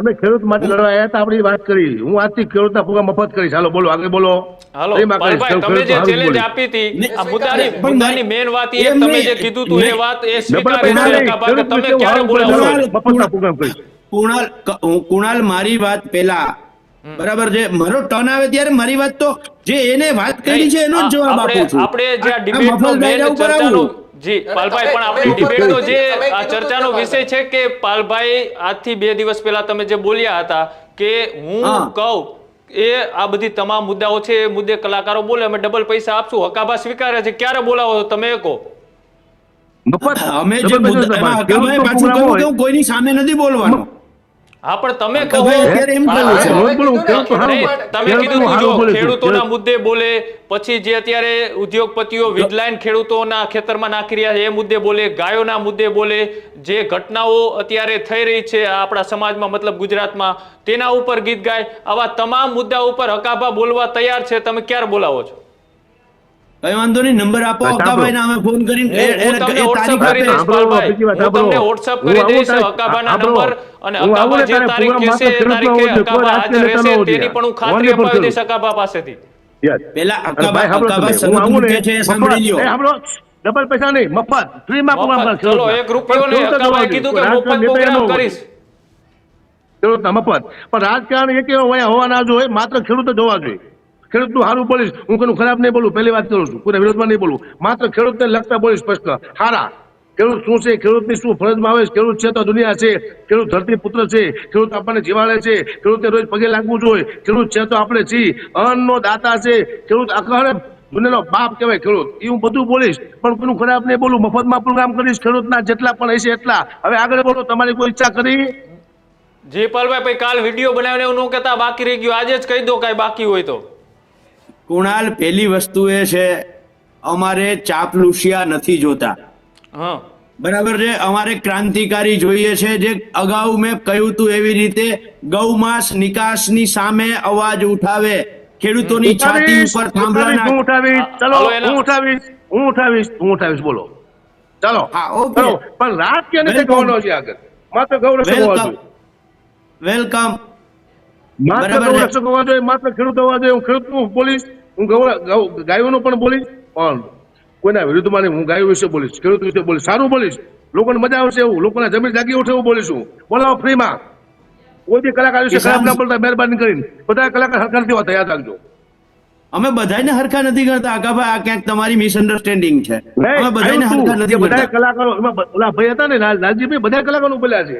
તમે ખેડૂત માટે લડવા આવ્યા હતા, આપણી વાત કરી. હું આજથી ખેડૂતના ફુગા મફત કરીશ. હાલો બોલો, આગળ બોલો. હાલો એમાં કરીશ. પાલભાઈ, તમે જે ખેડૂત ચેલેન્જ બોલીશ. આપી હતી આ પણ મુદ્દાની મેન વાત એ તમે જે કીધું હતું એ વાત એ ડબલ સ્વીકારી પૈસા છે નહીં, હકાભા કે ખેડૂત તમે વિશે ક્યારે હું બોલાવો હારું છો? બોલીશ. મફતના ફુગા કરીશ. કુણાલ મારી વાત પેલા બરાબર છે, મારો ટર્ન આવે ત્યારે મારી વાત તો જે એને વાત કરી છે એનો જ જવાબ આપું છું. આપણે જે આ આ ડિબેટનો મફત મેન ડાયરા ઉપર ચર્ચાનો આવું. જી પાલભાઈ, પણ આપણે તમે ડિબેટનો જે તમે આ કીધું ચર્ચાનો હતું વિષય છે કે પાલભાઈ આજથી 2 દિવસ પહેલા તમે જે બોલ્યા હતા કે હું હા. કહું એ આ બધી તમામ મુદ્દાઓ છે એ મુદ્દે કલાકારો બોલે અમે ડબલ પૈસા આપશું, હકાભા સ્વીકારે છે. ક્યારે બોલાવો છો તમે? કહો. મફત અમે જે ડબલ પૈસા એમાં તમારે. હકાભાઈ ખેડૂતનો પાછું પ્રોગ્રામ કહ્યું હોય. કે હું કોઈની સામે નથી બોલવાનો. હા, પણ તમે કહો. હકાભાઈ અત્યારે એમ કહ્યું છે. હું બોલું, ખેડૂતો હારું નહીં, બોલે. તમે કીધું ખેડૂતો તું હારું જો બોલે છે. ખેડૂતોના મુદ્દે બોલે, પછી જે અત્યારે ઉદ્યોગપતિઓ વીજલાઈન ખેડૂતોના ખેતરમાં નાખી રહ્યા છે એ મુદ્દે બોલે, ગાયોના મુદ્દે બોલે, જે ઘટનાઓ અત્યારે થઈ રહી છે આપણા સમાજમાં મતલબ ગુજરાતમાં તેના ઉપર ગીત ગાય. આવા તમામ મુદ્દા ઉપર હકાભા બોલવા તૈયાર છે. તમે ક્યારે બોલાવો છો? કઈ વાંધો નહીં, નંબર આપો હકાભાઈને, અમે ફોન કરીને હું તમને WhatsApp કરી દઈશ સાંભળો, પાલભાઈ. બીજી વાત હું તમને સાંભળો. WhatsApp હું કરી આવું દઈશ તારે- હકાભાના સાંભળો. નંબર અને હું આવું હકાભા ને જે તારે તારીખ પ્રોગ્રામ કહેશે એ માત્ર તારીખે ખેડૂતનો હકાભા હોય, હાજર કોઈ રહેશે રાજકીય તેની પણ હું નેતાનો ખાતરી હોય. અપાવી દઈશ હકાભા પાસેથી. Yes. પેલા અને ભાઈ સાંભળો હકાભા તમે, હું શરત આવું મૂકે ને, છે એ સાંભળી લ્યો. મફત. સાંભળો, ડબલ પૈસા નહીં, મફત ફ્રીમાં પ્રોગ્રામ મફત. કરે ચલો ખેડૂતના. 1 રૂપિયો પણ નહીં, ખેડૂતો હકાભાએ જવા કીધું દે. કે રાજકારણ મફત નેતા એનો પ્રોગ્રામ હોય. કરીશ. ખેડૂતના મફત. પણ રાજકારણ એક એવા વયા હોવા ના જોઈએ, માત્ર ખેડૂતો જોવા જોઈએ. ખેડૂતનું સારું બોલીશ, હું કોઈનું ખરાબ નહીં બોલું, પહેલી વાત કરું છું, કોઈના વિરોધમાં નહીં બોલું, માત્ર ખેડૂતને લગતા બોલીશ પ્રશ્ન સારા. ખેડૂત શું છે, ખેડૂતની શું ફરજમાં આવે છે, ખેડૂત છે તો દુનિયા છે, ખેડૂત ધરતી પુત્ર છે, ખેડૂત આપણને જીવાડે છે, ખેડૂતને રોજ પગે લાગવું જોઈએ, ખેડૂત છે તો આપણે છીએ, અન્નનો દાતા છે, ખેડૂત આખા દુનિયાનો બાપ કહેવાય ખેડૂત. એ હું બધું બોલીશ, પણ કોઈનું ખરાબ નહીં બોલું, મફતમાં પ્રોગ્રામ કરીશ, ખેડૂતના જેટલા પણ હશે એટલા. હવે આગળ બોલો, તમારી કોઈ ઈચ્છા કરી? જી પાલભાઈ, પછી કાલ વિડીયો બનાવીને એવું ન કહેતા બાકી રહી ગયું, આજે જ કહી દો કાંઈ બાકી હોય તો. કુણાલ, પહેલી વસ્તુ એ છે, અમારે ચાપલુસિયા નથી જોતા. હા, બરાબર છે, અમારે ક્રાંતિકારી જોઈએ છે. જે અગાઉ મેં કહ્યું હતું એવી રીતે ગૌમાંસ નિકાસની સામે અવાજ ઉઠાવે, ખેડૂતોની છાતી ઉપર થાંભલા હું ઉઠાવીશ, ચલો હાલો એના- હું ઉઠાવીશ, બોલો ચાલો. હા, ઓકે. ચલો, પણ રાજકીય નથી Welcome. કહેવાનો છે આગળ, માત્ર ગૌરક્ષક હોવા વેલકમ જોઈએ. વેલકમ. માત્ર બરાબર છે. ગૌરક્ષક હોવા જોઈએ, માત્ર ખેડૂત હોવા જોઈએ. હું ખેડૂતનું બોલીશ, હું ગાયોનું પણ બોલીશ, પણ કોઈના વિરુદ્ધમાં નહીં. હું ગાયો વિશે બોલીશ, ખેડૂત વિશે બોલીશ, સારું બોલીશ, લોકોને મજા આવશે એવું, લોકોના જમીન જાગી ઉઠે એવું બોલીશું. બોલાવો ફ્રીમાં. કોઈ બી કલાકાર વિશે ખરાબ ના બોલતા, મહેરબાની કરીને. બધા કલાકાર હરખા નથી હોતા, યાદ રાખજો. અમે બધાને હરખા નથી કરતા આગાભાઈ, આ ક્યાંક તમારી મિસઅન્ડરસ્ટેન્ડિંગ છે. અમે બધાને હરખા નથી બધા કરતા. કલાકારો એમાં ઓલા ભાઈ હતા ને લાલજીભાઈ, બધા કલાકારો બોલ્યા છે.